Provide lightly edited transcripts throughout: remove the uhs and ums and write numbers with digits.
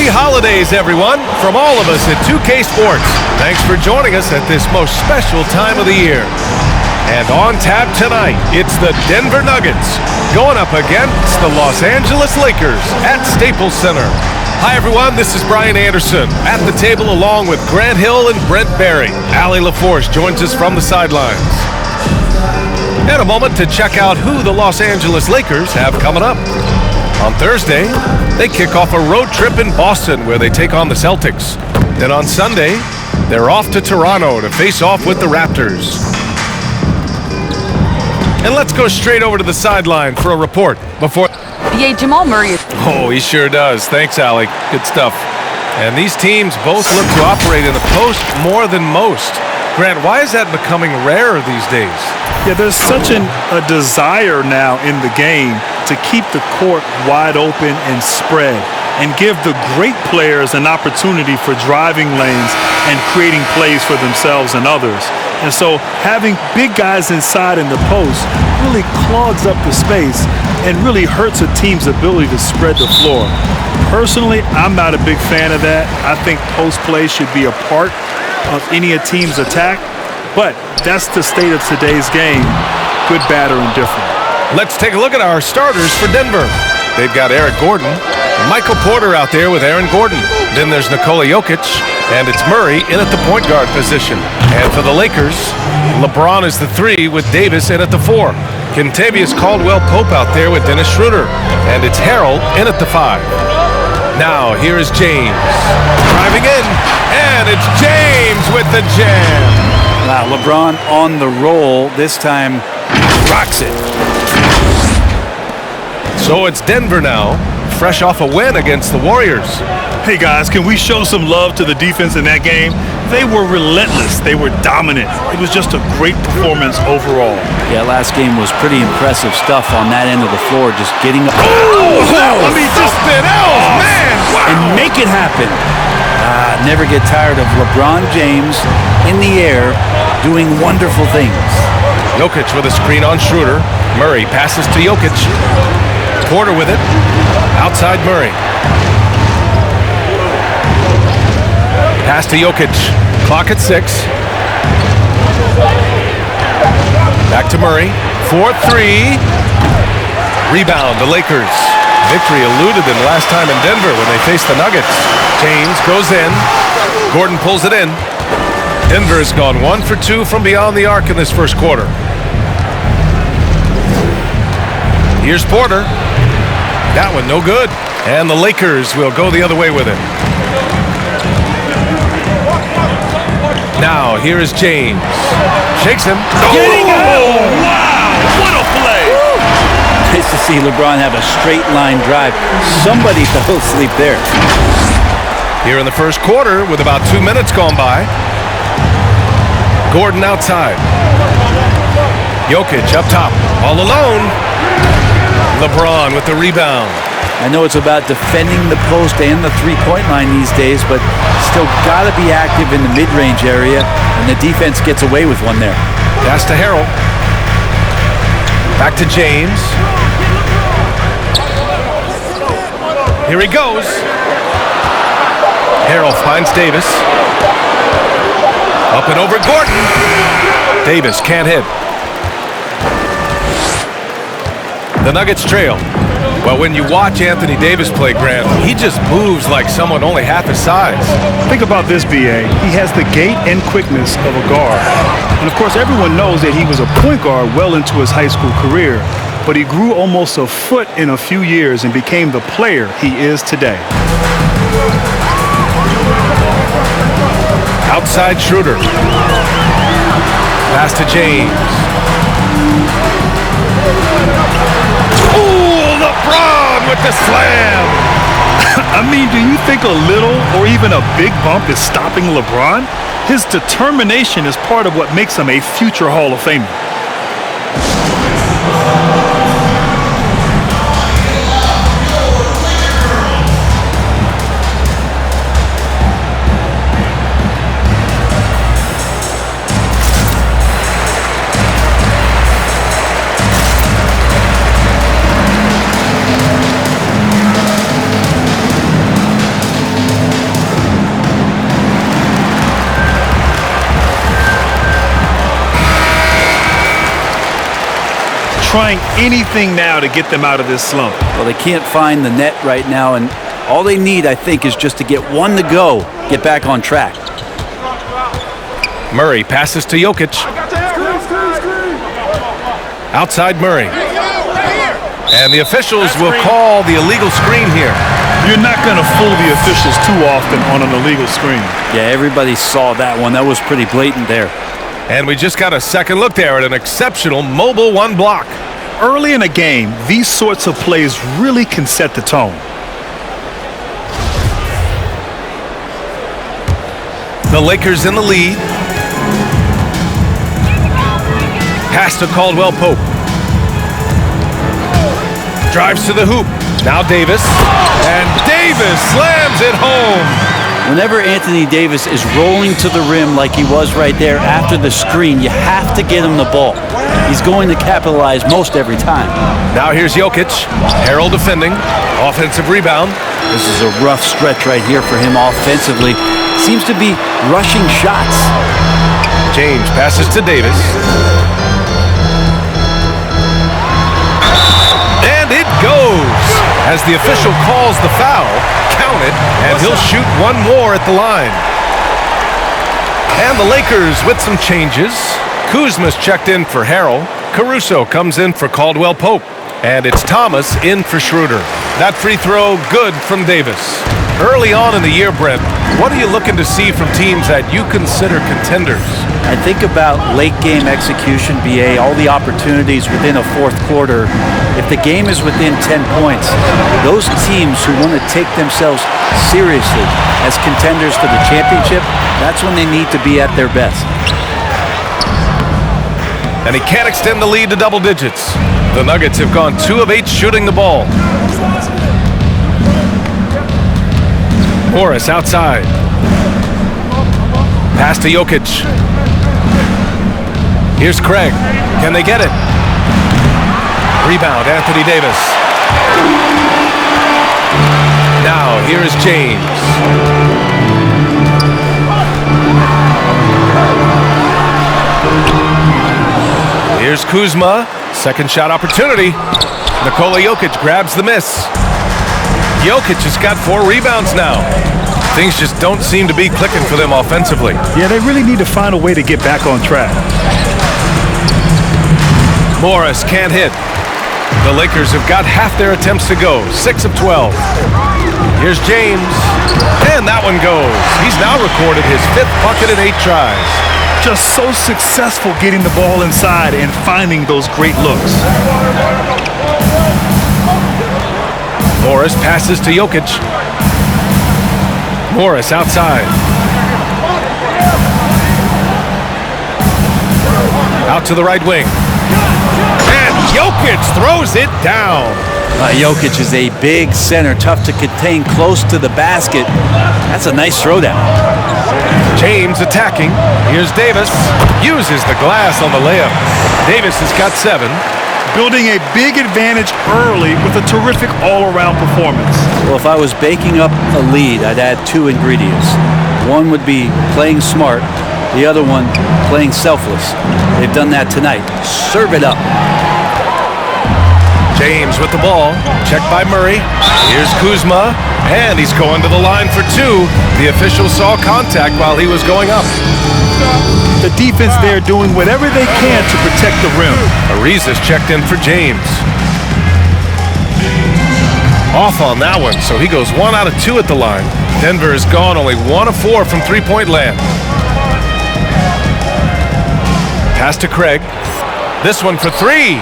Happy holidays, everyone, from all of us at 2K Sports. Thanks for joining us at this most special time of the year. And on tap tonight, it's the Denver Nuggets going up against the Los Angeles Lakers at Staples Center. Hi, everyone. This is Brian Anderson at the table along with Grant Hill and Brent Barry. Allie LaForce joins us from the sidelines. And a moment to check out who the Los Angeles Lakers have coming up. On Thursday, they kick off a road trip in Boston where they take on the Celtics. Then on Sunday, they're off to Toronto to face off with the Raptors. And let's go straight over to the sideline for a report before... VII Jamal Murray. Oh, he sure does. Thanks, Allie. Good stuff. And these teams both look to operate in the post more than most. Grant, why is that becoming rarer these days? Yeah, there's such a desire now in the game to keep the court wide open and spread and give the great players an opportunity for driving lanes and creating plays for themselves and others. And so having big guys inside in the post really clogs up the space and really hurts a team's ability to spread the floor. Personally, I'm not a big fan of that. I think post play should be a part of any team's attack, but that's the state of today's game, good, bad, or indifferent. Let's take a look at our starters for Denver. They've got Eric Gordon, Michael Porter out there with Aaron Gordon. Then there's Nikola Jokic, and it's Murray in at the point guard position. And for the Lakers, LeBron is the 3 with Davis in at the 4. Kentavious Caldwell-Pope out there with Dennis Schroeder, and it's Harrell in at the 5. Now, here is James, driving in, and it's James with the jam. Wow, LeBron on the roll, this time rocks it. So it's Denver now, fresh off a win against the Warriors. Hey guys, can we show some love to the defense in that game? They were relentless, they were dominant. It was just a great performance overall. Yeah, last game was pretty impressive stuff on that end of the floor, just getting up. I mean, just spin out, man! Wow. And make it happen. Never get tired of LeBron James in the air doing wonderful things. Jokic with a screen on Schroeder. Murray passes to Jokic. Porter with it. Outside Murray. Pass to Jokic. Clock at 6. Back to Murray. 4-3. Rebound, the Lakers. Victory eluded them last time in Denver when they faced the Nuggets. James goes in. Gordon pulls it in. Denver has gone 1 for 2 from beyond the arc in this first quarter. Here's Porter. That one no good. And the Lakers will go the other way with it. Now, here is James. Shakes him. Getting out! Wow! What a play! Nice to see LeBron have a straight line drive. Somebody fell asleep there. Here in the first quarter with about 2 minutes gone by. Gordon outside. Jokic up top. All alone. LeBron with the rebound. I know it's about defending the post and the three-point line these days, but still got to be active in the mid-range area, and the defense gets away with one there. Pass to Harrell. Back to James. Here he goes. Harrell finds Davis. Up and over Gordon. Davis can't hit. The Nuggets trail. Well, when you watch Anthony Davis play, Grant, he just moves like someone only half his size. Think about this, B.A. He has the gait and quickness of a guard. And, of course, everyone knows that he was a point guard well into his high school career, but he grew almost a foot in a few years and became the player he is today. Outside Schroeder. Pass to James. Ooh, LeBron with the slam. I mean, do you think a little or even a big bump is stopping LeBron? His determination is part of what makes him a future Hall of Famer. trying anything now to get them out of this slump. Well, they can't find the net right now, and all they need, I think, is just to get one to go, get back on track. Murray passes to Jokic. Outside Murray. And the officials will call the illegal screen here. You're not going to fool the officials too often on an illegal screen. Yeah, everybody saw that one. That was pretty blatant there. And we just got a second look there at an exceptional mobile one block. Early in a game, these sorts of plays really can set the tone. The Lakers in the lead. Pass to Caldwell Pope. Drives to the hoop. Now Davis. And Davis slams it home. Whenever Anthony Davis is rolling to the rim like he was right there after the screen, you have to get him the ball. He's going to capitalize most every time. Now here's Jokic. Harrell defending. Offensive rebound. This is a rough stretch right here for him offensively. Seems to be rushing shots. James passes to Davis. And it goes. As the official calls the foul, count it, and he'll shoot one more at the line. And the Lakers with some changes. Kuzma's checked in for Harrell. Caruso comes in for Caldwell Pope. And it's Thomas in for Schroeder. That free throw good from Davis. Early on in the year, Brent, what are you looking to see from teams that you consider contenders? I think about late game execution, BA, all the opportunities within a fourth quarter. If the game is within 10 points, those teams who want to take themselves seriously as contenders for the championship, that's when they need to be at their best. And he can't extend the lead to double digits. The Nuggets have gone 2 of 8 shooting the ball. Morris outside. Pass to Jokic. Here's Craig. Can they get it? Rebound, Anthony Davis. Now, here is James. Here's Kuzma. Second shot opportunity. Nikola Jokic grabs the miss. Jokic has got 4 rebounds now. Things just don't seem to be clicking for them offensively. Yeah, they really need to find a way to get back on track. Morris can't hit. The Lakers have got half their attempts to go, 6 of 12. Here's James, and that one goes. He's now recorded his 5th bucket in 8 tries. Just so successful getting the ball inside and finding those great looks. Morris passes to Jokic. Morris outside. Out to the right wing. And Jokic throws it down. Jokic is a big center, tough to contain close to the basket. That's a nice throwdown. James attacking. Here's Davis. Uses the glass on the layup. Davis has got 7. Building a big advantage early with a terrific all-around performance. Well, if I was baking up a lead, I'd add 2 ingredients. One would be playing smart. The other one, playing selfless. They've done that tonight. Serve it up. James with the ball. Checked by Murray. Here's Kuzma. And he's going to the line for 2. The official saw contact while he was going up. The defense there doing whatever they can to protect the rim. Ariza's checked in for James. Off on that one, so he goes 1 out of 2 at the line. Denver has gone only 1 of 4 from three-point land. Pass to Craig. This one for 3.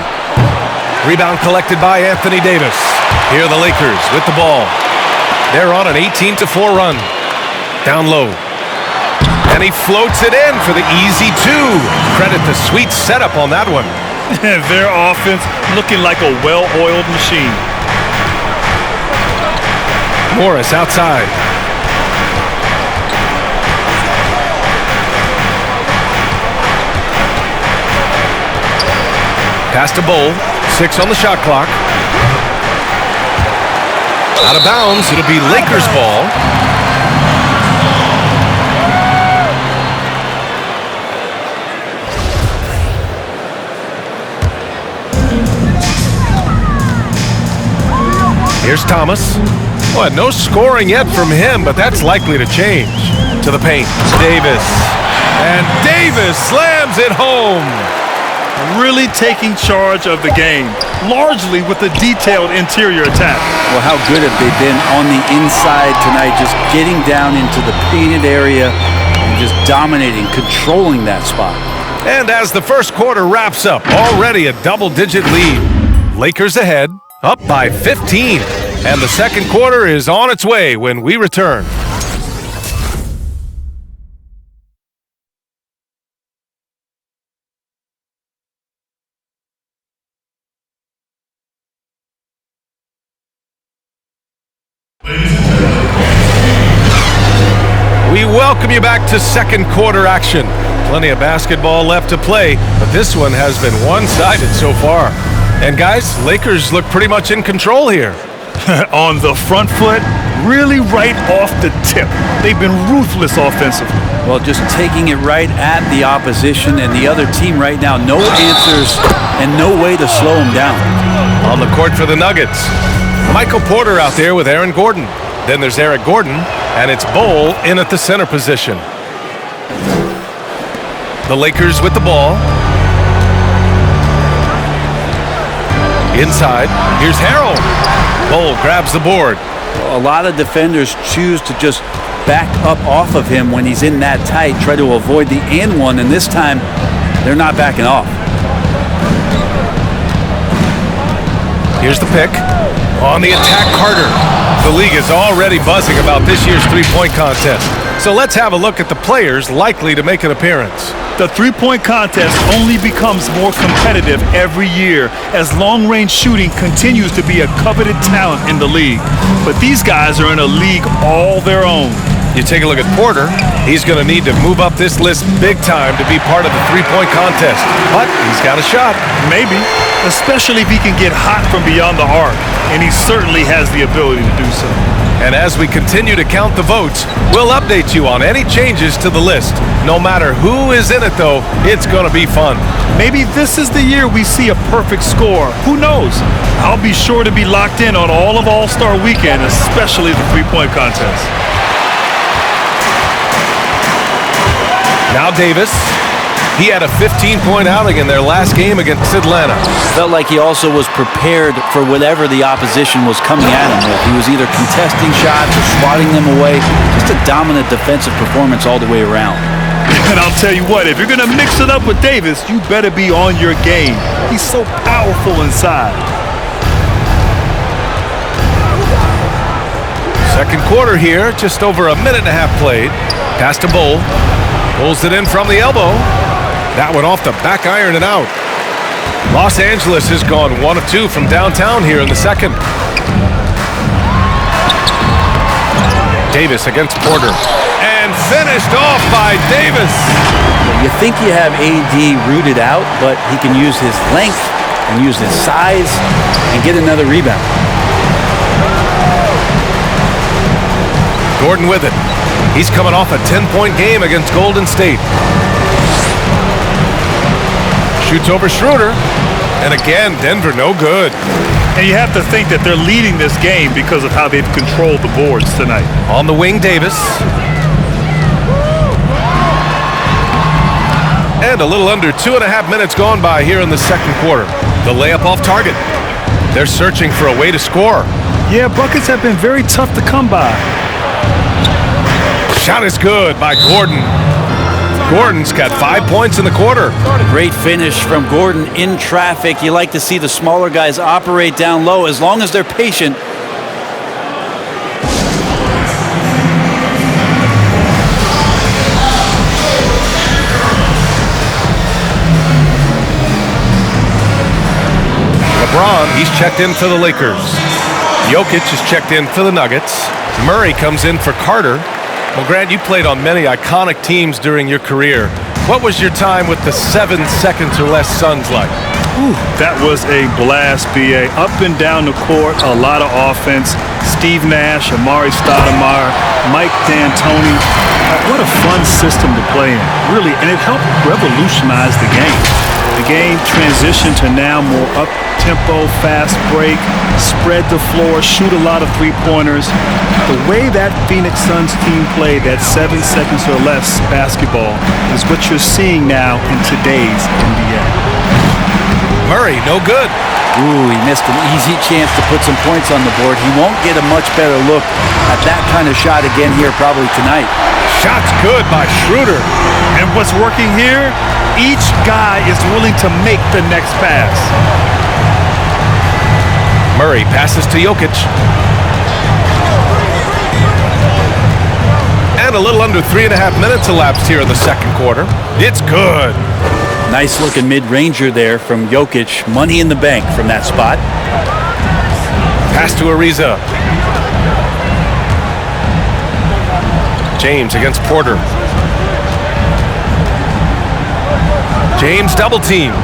Rebound collected by Anthony Davis. Here are the Lakers with the ball. They're on an 18-4 run. Down low. And he floats it in for the easy 2. Credit the sweet setup on that one. Their offense looking like a well-oiled machine. Morris outside. Pass to Bull. 6 on the shot clock. Out of bounds. It'll be Lakers ball. Here's Thomas. Well, no scoring yet from him, but that's likely to change. To the paint, Davis. And Davis slams it home. Really taking charge of the game, largely with a detailed interior attack. Well, how good have they been on the inside tonight, just getting down into the painted area and just dominating, controlling that spot. And as the first quarter wraps up, already a double-digit lead. Lakers ahead, up by 15. And the second quarter is on its way when we return. We welcome you back to second quarter action. Plenty of basketball left to play, but this one has been one-sided so far. And guys, Lakers look pretty much in control here. On the front foot, really right off the tip. They've been ruthless offensively. Well, just taking it right at the opposition and the other team right now. No answers and no way to slow them down. On the court for the Nuggets, Michael Porter out there with Aaron Gordon. Then there's Eric Gordon, and it's Bol in at the center position. The Lakers with the ball. Inside, here's Harrell. Bol grabs the board. A lot of defenders choose to just back up off of him when he's in that tight, try to avoid the and one, and this time they're not backing off. Here's the pick. On the attack, Carter. The league is already buzzing about this year's three-point contest. So let's have a look at the players likely to make an appearance. The three-point contest only becomes more competitive every year as long-range shooting continues to be a coveted talent in the league. But these guys are in a league all their own. You take a look at Porter. He's going to need to move up this list big time to be part of the three-point contest. But he's got a shot. Maybe, especially if he can get hot from beyond the arc. And he certainly has the ability to do so. And as we continue to count the votes, we'll update you on any changes to the list. No matter who is in it, though, it's going to be fun. Maybe this is the year we see a perfect score. Who knows? I'll be sure to be locked in on all of All-Star Weekend, especially the three-point contest. Now Davis. He had a 15-point outing in their last game against Atlanta. Felt like he also was prepared for whatever the opposition was coming at him with. He was either contesting shots or swatting them away. Just a dominant defensive performance all the way around. And I'll tell you what, if you're going to mix it up with Davis, you better be on your game. He's so powerful inside. Second quarter here, just over a minute and a half played. Pass to Bol. Pulls it in from the elbow. That one off the back iron and out. Los Angeles has gone 1 of 2 from downtown here in the second. Davis against Porter. And finished off by Davis. You think you have AD rooted out, but he can use his length and use his size and get another rebound. Gordon with it. He's coming off a 10-point game against Golden State. Shoots over Schroeder. And again, Denver no good. And you have to think that they're leading this game because of how they've controlled the boards tonight. On the wing, Davis. And a little under 2.5 minutes gone by here in the second quarter. The layup off target. They're searching for a way to score. Yeah, buckets have been very tough to come by. Shot is good by Gordon. Gordon's got 5 points in the quarter. Great finish from Gordon in traffic. You like to see the smaller guys operate down low as long as they're patient. LeBron, he's checked in for the Lakers. Jokic is checked in for the Nuggets. Murray comes in for Carter. Well, Grant, you played on many iconic teams during your career. What was your time with the 7 seconds or less Suns like? Whew, that was a blast, B.A. Up and down the court, a lot of offense. Steve Nash, Amari Stoudemire, Mike D'Antoni. What a fun system to play in, really. And it helped revolutionize the game. The game transitioned to now more up-tempo, fast break, spread the floor, shoot a lot of three-pointers. The way that Phoenix Suns team played that 7 seconds or less basketball is what you're seeing now in today's NBA. Murray, no good. Ooh, he missed an easy chance to put some points on the board. He won't get a much better look at that kind of shot again here probably tonight. Shot's good by Schroeder. And what's working here, each guy is willing to make the next pass. Murray passes to Jokic. And a little under 3.5 minutes elapsed here in the second quarter. It's good. Nice looking mid-ranger there from Jokic. Money in the bank from that spot. Pass to Ariza. James against Porter. James double teamed.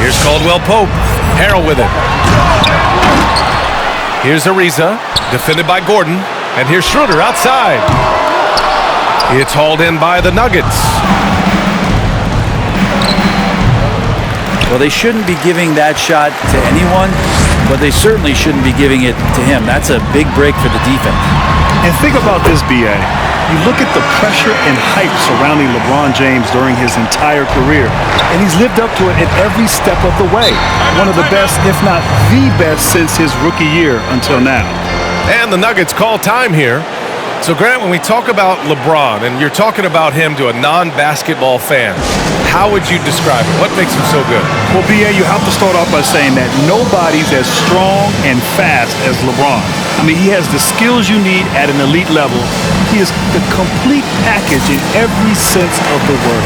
Here's Caldwell Pope. Harrell with it. Here's Ariza, defended by Gordon. And here's Schroeder outside. It's hauled in by the Nuggets. Well, they shouldn't be giving that shot to anyone, but they certainly shouldn't be giving it to him. That's a big break for the defense. And think about this, B.A. You look at the pressure and hype surrounding LeBron James during his entire career, and he's lived up to it at every step of the way. One of the best, if not the best, since his rookie year until now. And the Nuggets call time here. So, Grant, when we talk about LeBron, and you're talking about him to a non-basketball fan, how would you describe it? What makes him so good? Well, B.A., you have to start off by saying that nobody's as strong and fast as LeBron. I mean, he has the skills you need at an elite level. He is the complete package in every sense of the word.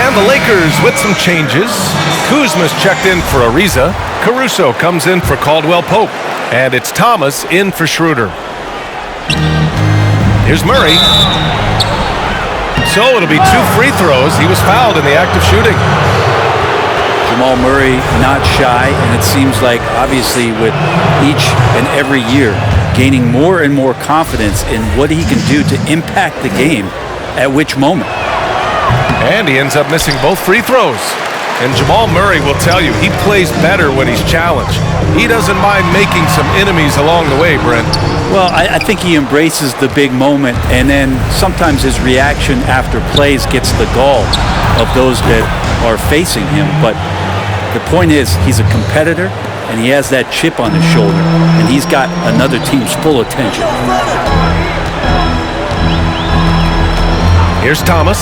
And the Lakers with some changes. Kuzma's checked in for Ariza. Caruso comes in for Caldwell Pope. And it's Thomas in for Schroeder. Here's Murray. So it'll be 2 free throws. He was fouled in the act of shooting. Jamal Murray not shy, and it seems like obviously with each and every year gaining more and more confidence in what he can do to impact the game at which moment. And he ends up missing both free throws. And Jamal Murray will tell you, he plays better when he's challenged. He doesn't mind making some enemies along the way, Brent. Well, I think he embraces the big moment, and then sometimes his reaction after plays gets the gall of those that are facing him. But the point is, he's a competitor, and he has that chip on his shoulder, and he's got another team's full attention. Here's Thomas.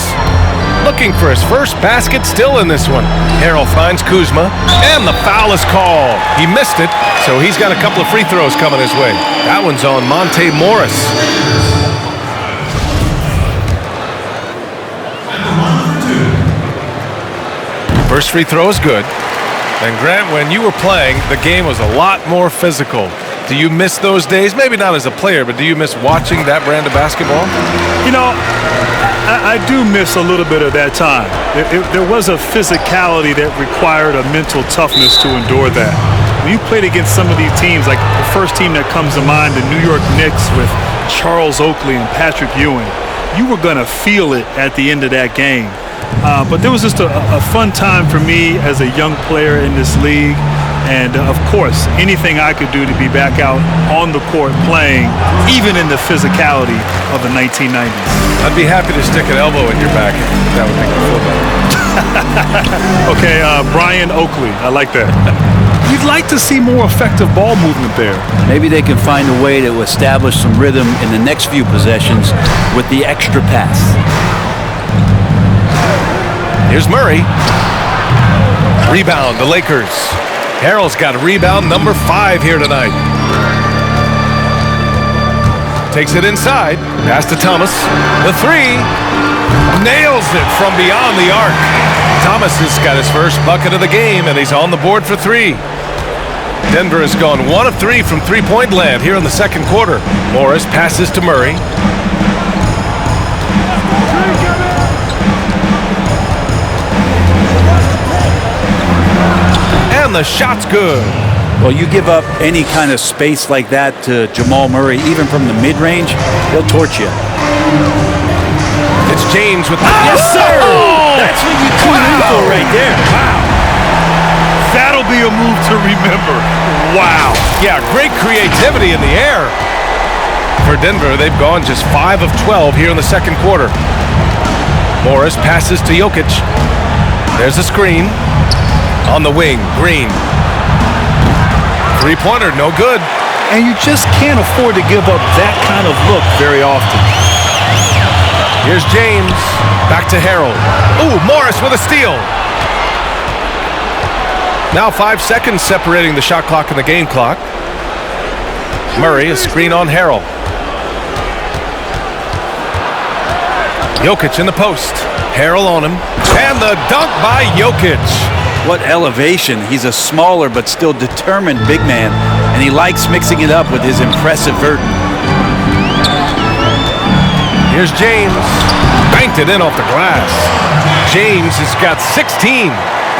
Looking for his first basket, still in this one. Harrell finds Kuzma, and the foul is called. He missed it, so he's got a couple of free throws coming his way. That one's on Monte Morris. First free throw is good. And Grant, when you were playing, the game was a lot more physical. Do you miss those days? Maybe not as a player, but do you miss watching that brand of basketball? You know, I do miss a little bit of that time. There was a physicality that required a mental toughness to endure that. When you played against some of these teams, like the first team that comes to mind, the New York Knicks with Charles Oakley and Patrick Ewing, you were going to feel it at the end of that game. But there was just a fun time for me as a young player in this league. And, of course, anything I could do to be back out on the court playing, even in the physicality of the 1990s. I'd be happy to stick an elbow in your back. That would make me feel better. Okay, Brian Oakley. I like that. You'd like to see more effective ball movement there. Maybe they can find a way to establish some rhythm in the next few possessions with the extra pass. Here's Murray. Rebound, the Lakers. Harrell's got rebound number 5 here tonight. Takes it inside. Pass to Thomas. The 3. Nails it from beyond the arc. Thomas has got his first bucket of the game, and he's on the board for 3. Denver has gone 1 of 3 from three-point land here in the second quarter. Morris passes to Murray. And the shot's good. Well, you give up any kind of space like that to Jamal Murray, even from the mid-range, he'll torch you. It's James with the... Yes, sir! That's what you tune in for right there. Wow. That'll be a move to remember. Wow. Yeah, great creativity in the air. For Denver, they've gone just 5 of 12 here in the second quarter. Morris passes to Jokic. There's a screen. On the wing, Green. Three-pointer, no good. And you just can't afford to give up that kind of look very often. Here's James. Back to Harold. Ooh, Morris with a steal. Now 5 seconds separating the shot clock and the game clock. Murray, a screen on Harold. Jokic in the post. Harold on him. And the dunk by Jokic. What elevation. He's a smaller but still determined big man, and he likes mixing it up with his impressive vert. Here's James. Banked it in off the glass. James has got 16.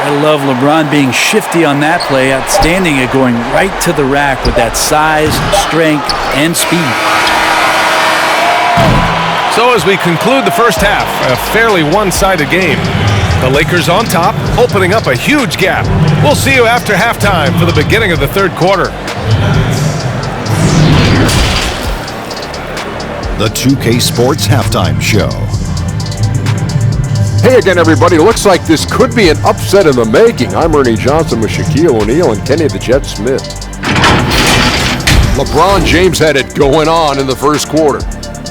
I love LeBron being shifty on that play, outstanding at going right to the rack with that size, strength, and speed. So as we conclude the first half, a fairly one-sided game. The Lakers on top, opening up a huge gap. We'll see you after halftime for the beginning of the third quarter. The 2K Sports Halftime Show. Hey again, everybody. Looks like this could be an upset in the making. I'm Ernie Johnson with Shaquille O'Neal and Kenny the Jet Smith. LeBron James had it going on in the first quarter.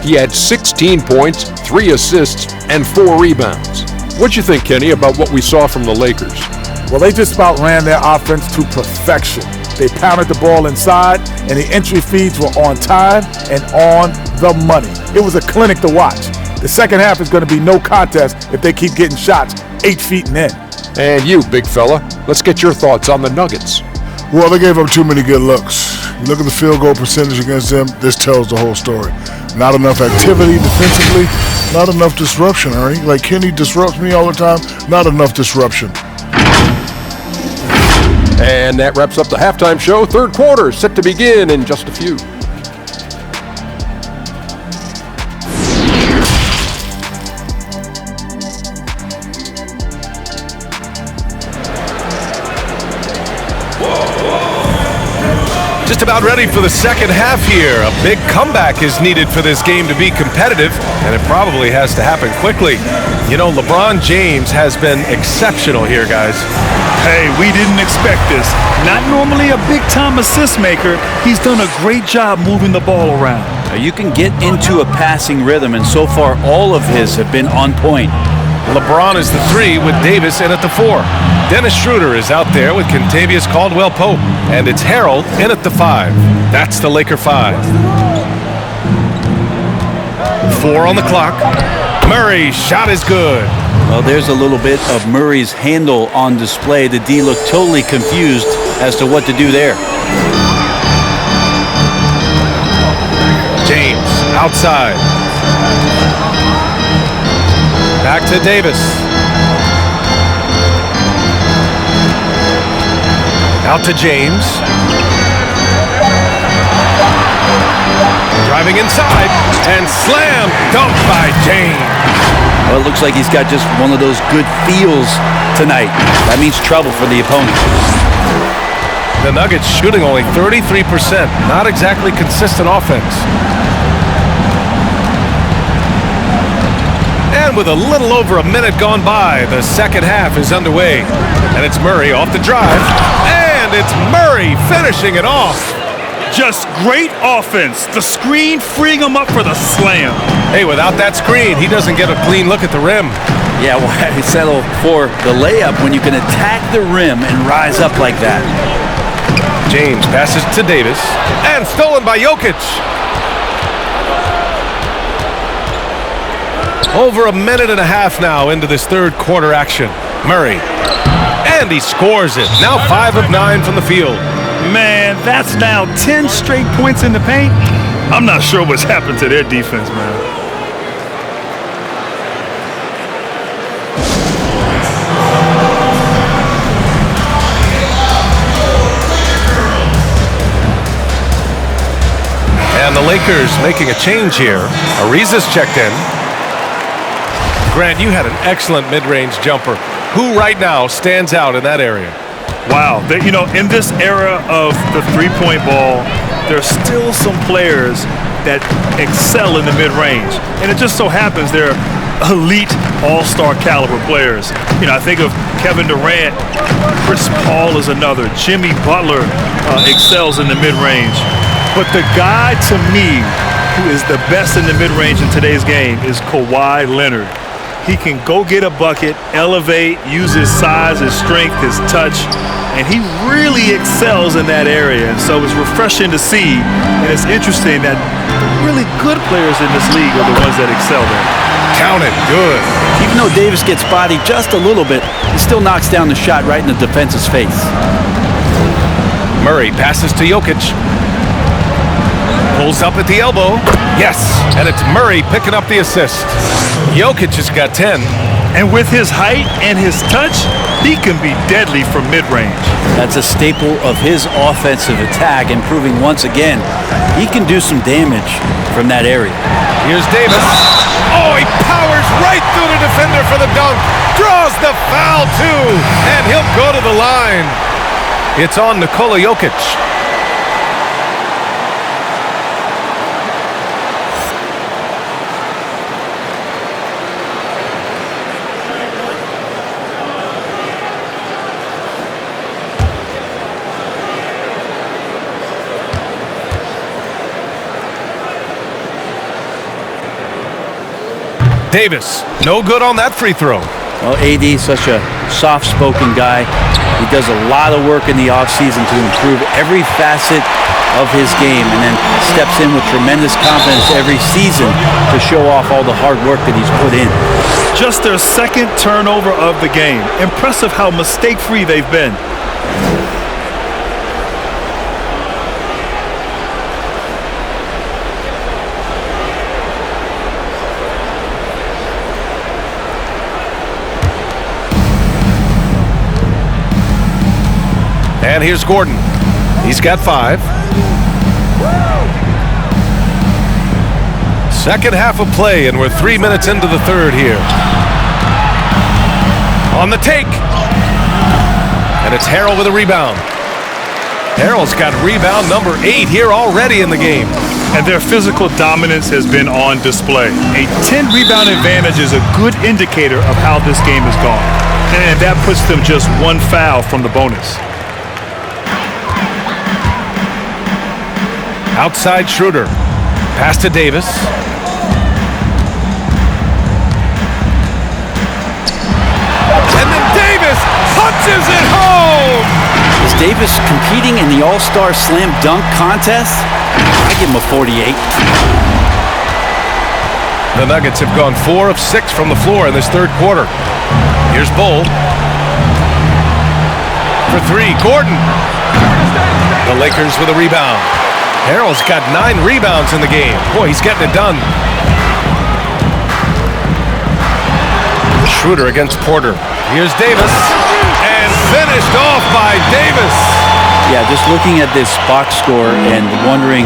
He had 16 points, 3 assists, and 4 rebounds. What'd you think, Kenny, about what we saw from the Lakers? Well, they just about ran their offense to perfection. They pounded the ball inside, and the entry feeds were on time and on the money. It was a clinic to watch. The second half is going to be no contest if they keep getting shots 8 feet and in. And you, big fella, let's get your thoughts on the Nuggets. Well, they gave up too many good looks. You look at the field goal percentage against them, this tells the whole story. Not enough activity defensively, not enough disruption, Ernie. Like Kenny disrupts me all the time, not enough disruption. And that wraps up the halftime show. Third quarter set to begin in just a few. Just about ready for the second half here. A big comeback is needed for this game to be competitive, and it probably has to happen quickly. You know, LeBron James has been exceptional here, guys. Hey, we didn't expect this. Not normally a big-time assist maker. He's done a great job moving the ball around. Now, you can get into a passing rhythm, and so far all of his have been on point. LeBron is the 3 with Davis in at the 4. Dennis Schroeder is out there with Kentavious Caldwell-Pope. And it's Harold in at the 5. That's the Laker 5. 4 on the clock. Murray's shot is good. Well, there's a little bit of Murray's handle on display. The D looked totally confused as to what to do there. James outside. Back to Davis. Out to James. Driving inside and slam dunk by James. Well, it looks like he's got just one of those good feels tonight. That means trouble for the opponent. The Nuggets shooting only 33%. Not exactly consistent offense. And with a little over a minute gone by, the second half is underway. And it's Murray off the drive. And it's Murray finishing it off. Just great offense. The screen freeing him up for the slam. Hey, without that screen, he doesn't get a clean look at the rim. Yeah, why settle for the layup when you can attack the rim and rise up like that? James passes to Davis. And stolen by Jokic. Over a minute and a half now into this third quarter action. Murray. And he scores it. Now 5 of 9 from the field. Man, that's now 10 straight points in the paint. I'm not sure what's happened to their defense, man. And the Lakers making a change here. Ariza's checked in. Grant, you had an excellent mid-range jumper. Who right now stands out in that area? Wow. You know, in this era of the three-point ball, there's still some players that excel in the mid-range. And it just so happens they're elite all-star caliber players. You know, I think of Kevin Durant. Chris Paul is another. Jimmy Butler excels in the mid-range. But the guy, to me, who is the best in the mid-range in today's game is Kawhi Leonard. He can go get a bucket, elevate, use his size, his strength, his touch, and he really excels in that area. And so it's refreshing to see, and it's interesting that the really good players in this league are the ones that excel there. Count it, good. Even though Davis gets bodied just a little bit, he still knocks down the shot right in the defense's face. Murray passes to Jokic. Pulls up at the elbow. Yes, and it's Murray picking up the assist. Jokic has got 10. And with his height and his touch, he can be deadly from mid-range. That's a staple of his offensive attack, and proving once again he can do some damage from that area. Here's Davis. Oh, he powers right through the defender for the dunk. Draws the foul, too, and he'll go to the line. It's on Nikola Jokic. Davis, no good on that free throw. Well, AD is such a soft-spoken guy. He does a lot of work in the offseason to improve every facet of his game, and then steps in with tremendous confidence every season to show off all the hard work that he's put in. Just their second turnover of the game. Impressive how mistake-free they've been. And here's Gordon. He's got 5. Second half of play, and we're 3 minutes into the third here. On the take. And it's Harrell with a rebound. Harrell's got rebound number 8 here already in the game. And their physical dominance has been on display. A 10-rebound advantage is a good indicator of how this game has gone. And that puts them just 1 foul from the bonus. Outside Schroeder. Pass to Davis. And then Davis punches it home! Is Davis competing in the All-Star Slam Dunk contest? I give him a 48. The Nuggets have gone 4 of 6 from the floor in this third quarter. Here's Bull. For 3, Gordon. The Lakers with a rebound. Harrell's got 9 rebounds in the game. Boy, he's getting it done. Schroeder against Porter. Here's Davis. And finished off by Davis. Yeah, just looking at this box score and wondering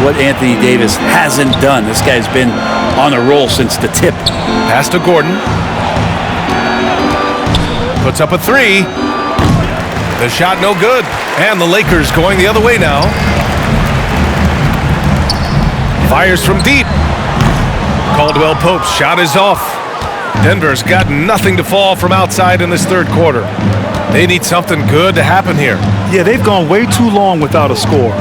what Anthony Davis hasn't done. This guy's been on a roll since the tip. Pass to Gordon. Puts up a 3. The shot no good. And the Lakers going the other way now. Fires from deep. Caldwell Pope's shot is off. Denver's got nothing to fall from outside in this third quarter. They need something good to happen here. Yeah, they've gone way too long without a score.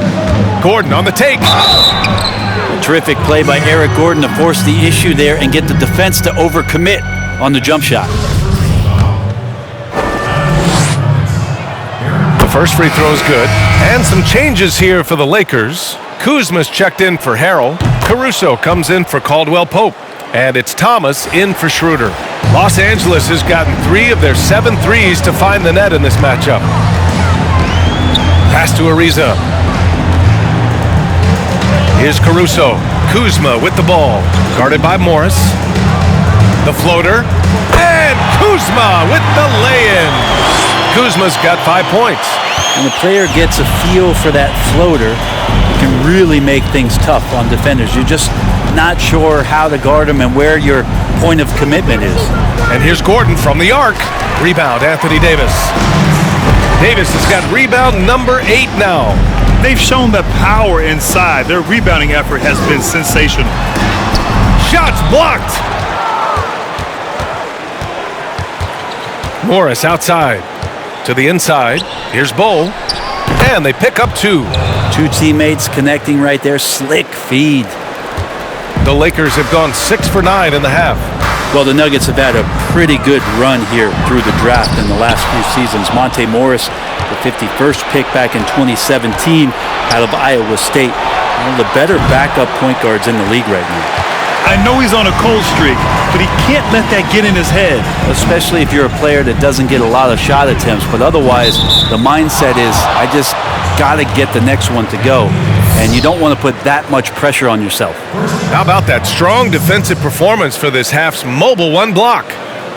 Gordon on the take. A terrific play by Eric Gordon to force the issue there and get the defense to overcommit on the jump shot. The first free throw is good. And some changes here for the Lakers. Kuzma's checked in for Harrell. Caruso comes in for Caldwell Pope. And it's Thomas in for Schroeder. Los Angeles has gotten 3 of their 7 threes to find the net in this matchup. Pass to Ariza. Here's Caruso. Kuzma with the ball. Guarded by Morris. The floater. And Kuzma with the lay-in. Kuzma's got 5 points. When the player gets a feel for that floater, it can really make things tough on defenders. You're just not sure how to guard them and where your point of commitment is. And here's Gordon from the arc. Rebound, Anthony Davis. Davis has got rebound number 8 now. They've shown the power inside. Their rebounding effort has been sensational. Shots blocked. Morris outside. To the inside. Here's Bo. And they pick up 2. 2 teammates connecting right there. Slick feed. The Lakers have gone 6 for 9 in the half. Well, the Nuggets have had a pretty good run here through the draft in the last few seasons. Monte Morris, the 51st pick back in 2017 out of Iowa State. One of the better backup point guards in the league right now. I know he's on a cold streak, but he can't let that get in his head. Especially if you're a player that doesn't get a lot of shot attempts, but otherwise the mindset is, I just got to get the next one to go. And you don't want to put that much pressure on yourself. How about that strong defensive performance for this half's mobile 1 block?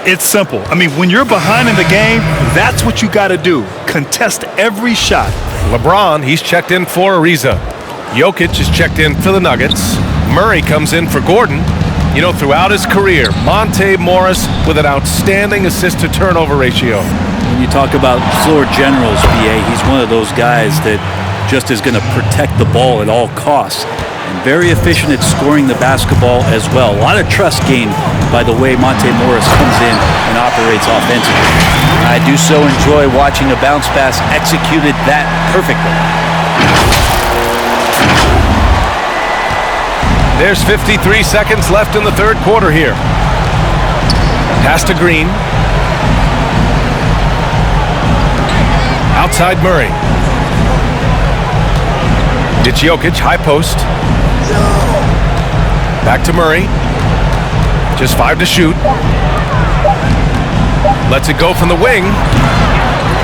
It's simple. I mean, when you're behind in the game, that's what you got to do. Contest every shot. LeBron, he's checked in for Ariza. Jokic is checked in for the Nuggets. Murray comes in for Gordon. You know, throughout his career, Monte Morris with an outstanding assist-to-turnover ratio. When you talk about floor generals, BA, he's one of those guys that just is going to protect the ball at all costs. And very efficient at scoring the basketball as well. A lot of trust gained by the way Monte Morris comes in and operates offensively. I do so enjoy watching a bounce pass executed that perfectly. There's 53 seconds left in the third quarter here. Pass to Green. Outside Murray. It's Jokic, high post. Back to Murray. Just 5 to shoot. Lets it go from the wing.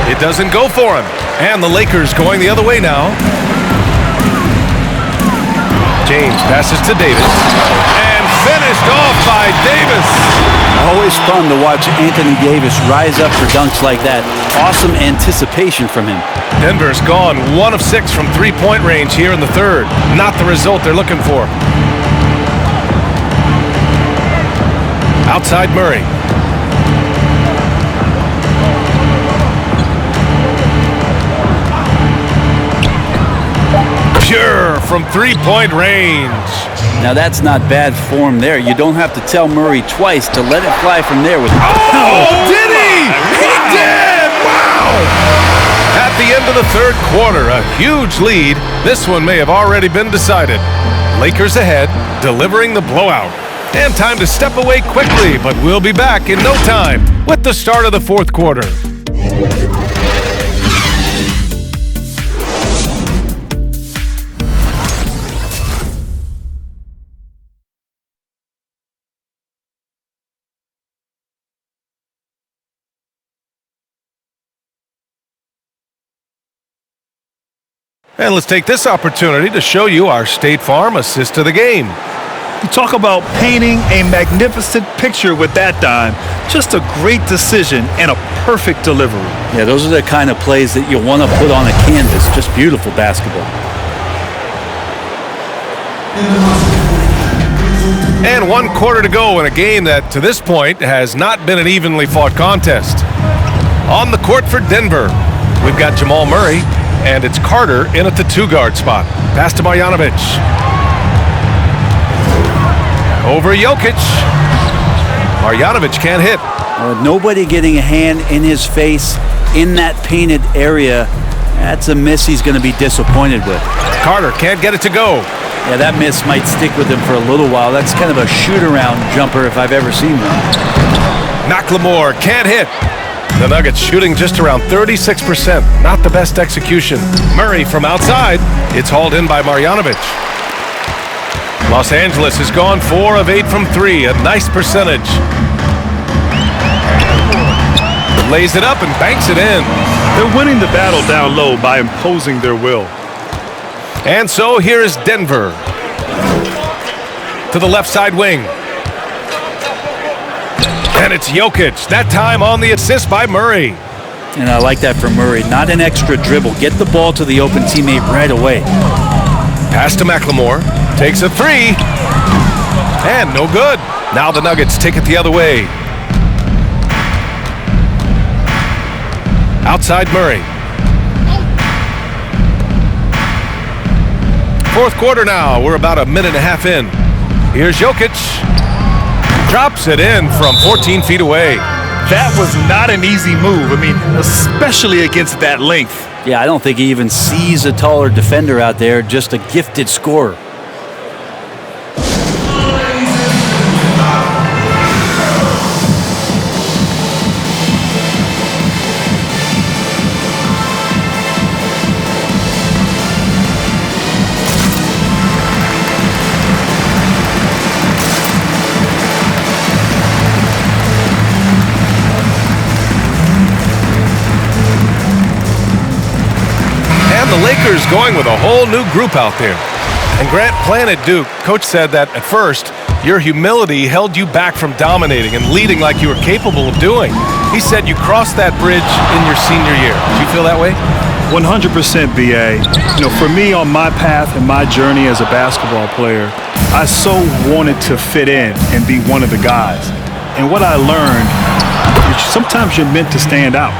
It doesn't go for him. And the Lakers going the other way now. James passes to Davis. And finished off by Davis. Always fun to watch Anthony Davis rise up for dunks like that. Awesome anticipation from him. Denver's gone 1 of 6 from 3-point range here in the third. Not the result they're looking for. Outside Murray. Pure from 3-point range. Now that's not bad form there. You don't have to tell Murray twice to let it fly from there with. Oh, did he? He did! Wow! At the end of the third quarter, a huge lead. This one may have already been decided. Lakers ahead, delivering the blowout. And time to step away quickly, but we'll be back in no time with the start of the fourth quarter. And let's take this opportunity to show you our State Farm assist of the game. You talk about painting a magnificent picture with that dime. Just a great decision and a perfect delivery. Yeah, those are the kind of plays that you want to put on a canvas. Just beautiful basketball. And 1 quarter to go in a game that, to this point, has not been an evenly fought contest. On the court for Denver, we've got Jamal Murray, and it's Carter in at the 2-guard spot. Pass to Marjanovic. Over Jokic. Marjanovic can't hit. Nobody getting a hand in his face in that painted area. That's a miss he's going to be disappointed with. Carter can't get it to go. Yeah, that miss might stick with him for a little while. That's kind of a shoot-around jumper if I've ever seen one. McLemore can't hit. The Nuggets shooting just around 36%. Not the best execution. Murray from outside. It's hauled in by Marjanovic. Los Angeles has gone 4 of 8 from 3. A nice percentage. lays it up and banks it in. They're winning the battle down low by imposing their will. And so here is Denver to the left side wing. And it's Jokic, that time on the assist by Murray. And I like that from Murray. Not an extra dribble. Get the ball to the open teammate right away. Pass to McLemore. Takes a three. And no good. Now the Nuggets take it the other way. Outside Murray. Fourth quarter now. We're about a minute and a half in. Here's Jokic. Drops it in from 14 feet away. That was not an easy move. I mean, especially against that length. Yeah, I don't think he even sees a taller defender out there, just a gifted scorer. The Lakers going with a whole new group out there. And Grant, playing at Duke, Coach said that at first, your humility held you back from dominating and leading like you were capable of doing. He said you crossed that bridge in your senior year. Do you feel that way? 100% BA. You know, for me on my path and my journey as a basketball player, I so wanted to fit in and be one of the guys. And what I learned is sometimes you're meant to stand out.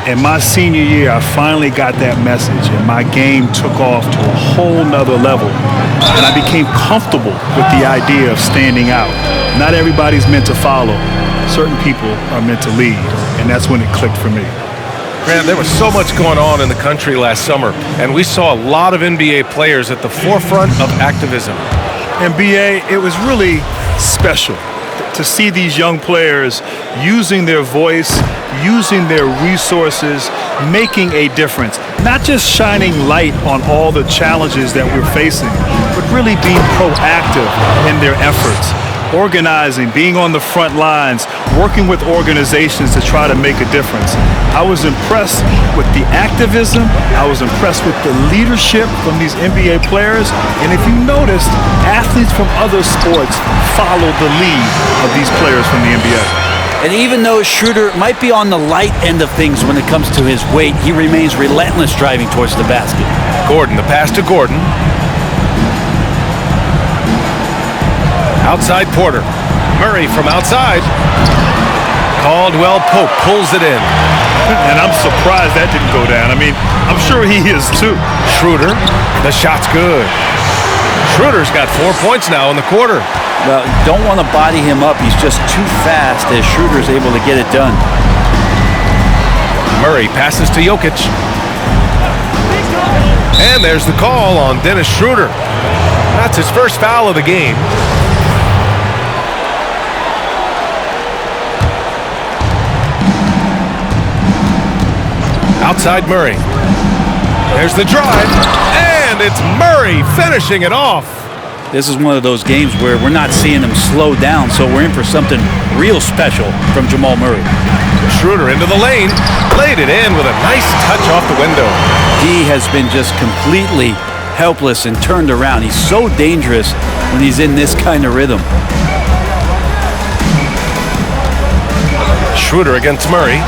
In my senior year, I finally got that message, and my game took off to a whole nother level. And I became comfortable with the idea of standing out. Not everybody's meant to follow. Certain people are meant to lead, and that's when it clicked for me. Grant, there was so much going on in the country last summer, and we saw a lot of NBA players at the forefront of activism. And BA, it was really special to see these young players using their voice, using their resources, making a difference. Not just shining light on all the challenges that we're facing, but really being proactive in their efforts. Organizing, being on the front lines, working with organizations to try to make a difference. I was impressed with the activism. I was impressed with the leadership from these NBA players. And if you noticed, athletes from other sports followed the lead of these players from the NBA. And even though Schroeder might be on the light end of things when it comes to his weight, he remains relentless driving towards the basket. Gordon, the pass to Gordon. Outside Porter. Murray from outside. Caldwell Pope pulls it in. And I'm surprised that didn't go down. I mean, I'm sure he is too. Schroeder, the shot's good. Schroeder's got 4 points now in the quarter. Well, you don't want to body him up. He's just too fast as Schroeder's able to get it done. Murray passes to Jokic. And there's the call on Dennis Schroeder. That's his first foul of the game. Outside Murray. There's the drive, and it's Murray finishing it off. This is one of those games where we're not seeing him slow down, so we're in for something real special from Jamal Murray. Schroeder into the lane, laid it in with a nice touch off the window. He has been just completely helpless and turned around. He's so dangerous when he's in this kind of rhythm. Schroeder against Murray.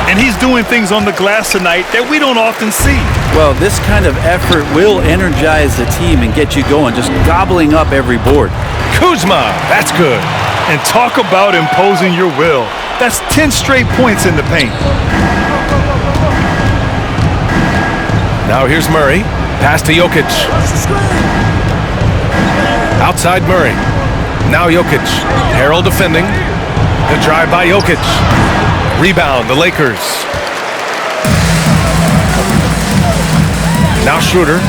And he's doing things on the glass tonight that we don't often see. Well, this kind of effort will energize the team and get you going, just gobbling up every board. Kuzma, that's good. And talk about imposing your will. That's 10 straight points in the paint. Now here's Murray. Pass to Jokic. Outside Murray. Now Jokic. Harrell defending. The drive by Jokic. Rebound, the Lakers. Now Schroeder.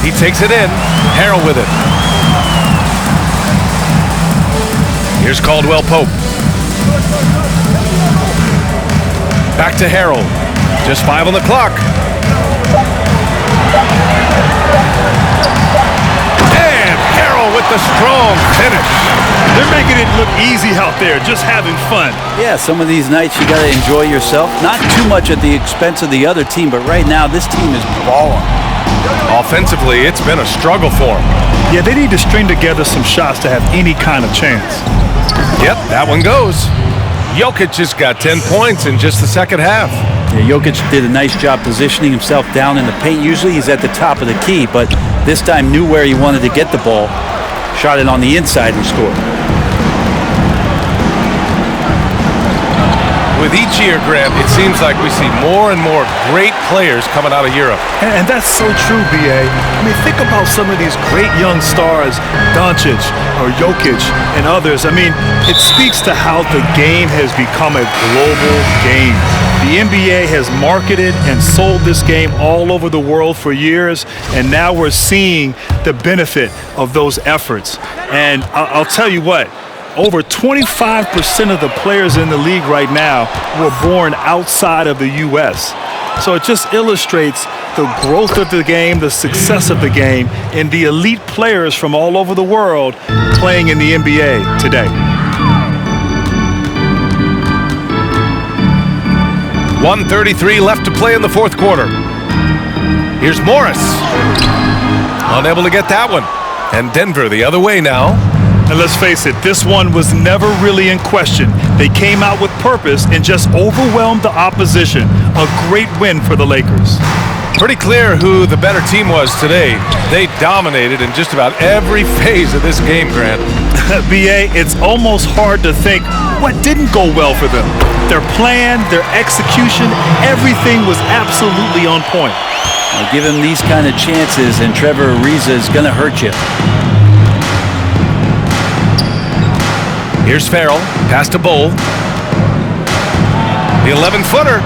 He takes it in. Harrell with it. Here's Caldwell Pope. Back to Harrell. Just 5 on the clock. And Harrell with the strong finish. They're making it look easy out there, just having fun. Yeah, some of these nights you got to enjoy yourself. Not too much at the expense of the other team, but right now this team is balling. Offensively, it's been a struggle for them. Yeah, they need to string together some shots to have any kind of chance. Yep, that one goes. Jokic just got 10 points in just the second half. Yeah, Jokic did a nice job positioning himself down in the paint. Usually he's at the top of the key, but this time knew where he wanted to get the ball. Shot it on the inside and scored. With each year, Grant, it seems like we see more and more great players coming out of Europe. And that's so true, B.A. I mean, think about some of these great young stars, Doncic or Jokic and others. I mean, it speaks to how the game has become a global game. The NBA has marketed and sold this game all over the world for years, and now we're seeing the benefit of those efforts. And I'll tell you what, over 25% of the players in the league right now were born outside of the U.S. So it just illustrates the growth of the game, the success of the game, and the elite players from all over the world playing in the NBA today. .133 left to play in the fourth quarter. Here's Morris. Unable to get that one. And Denver the other way now. And let's face it, this one was never really in question. They came out with purpose and just overwhelmed the opposition. A great win for the Lakers. Pretty clear who the better team was today. They dominated in just about every phase of this game, Grant. B.A., it's almost hard to think what didn't go well for them. Their plan, their execution, everything was absolutely on point. Now, give him these kind of chances, and Trevor Ariza is going to hurt you. Here's Farrell, pass to Bull. The 11-footer.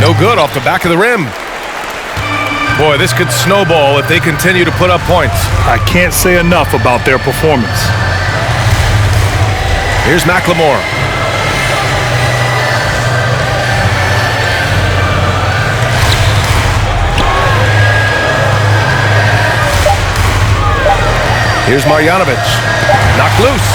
No good off the back of the rim. Boy, this could snowball if they continue to put up points. I can't say enough about their performance. Here's McLemore. Here's Marjanovic. Knocked loose.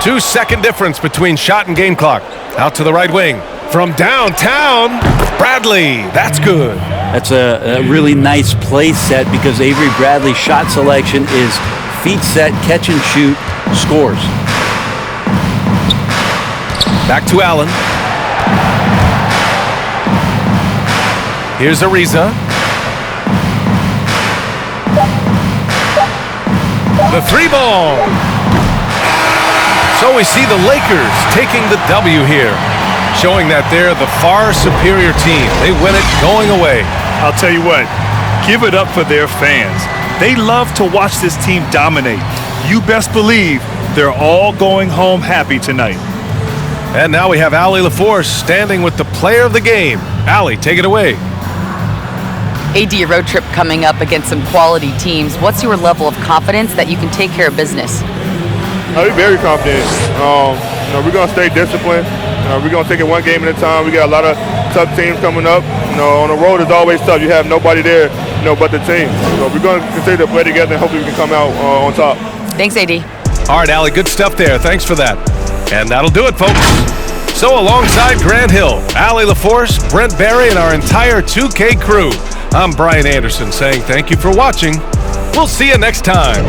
2-second difference between shot and game clock. Out to the right wing. From downtown, Bradley. That's good. That's a really nice play set because Avery Bradley's shot selection is feet set, catch and shoot, scores. Back to Allen. Here's Ariza. The three ball. So we see the Lakers taking the W here, showing that they're the far superior team. They win it going away. I'll tell you what, give it up for their fans. They love to watch this team dominate. You best believe they're all going home happy tonight. And now we have Allie LaForce standing with the player of the game. Allie, take it away. AD, a road trip coming up against some quality teams. What's your level of confidence that you can take care of business? We're very confident. We're going to stay disciplined. We're going to take it one game at a time. We got a lot of tough teams coming up. On the road it's always tough. You have nobody there, but the team. So we're going to continue to play together and hopefully we can come out on top. Thanks, AD. All right, Allie, good stuff there. Thanks for that. And that'll do it, folks. So alongside Grant Hill, Allie LaForce, Brent Barry, and our entire 2K crew, I'm Brian Anderson saying thank you for watching. We'll see you next time.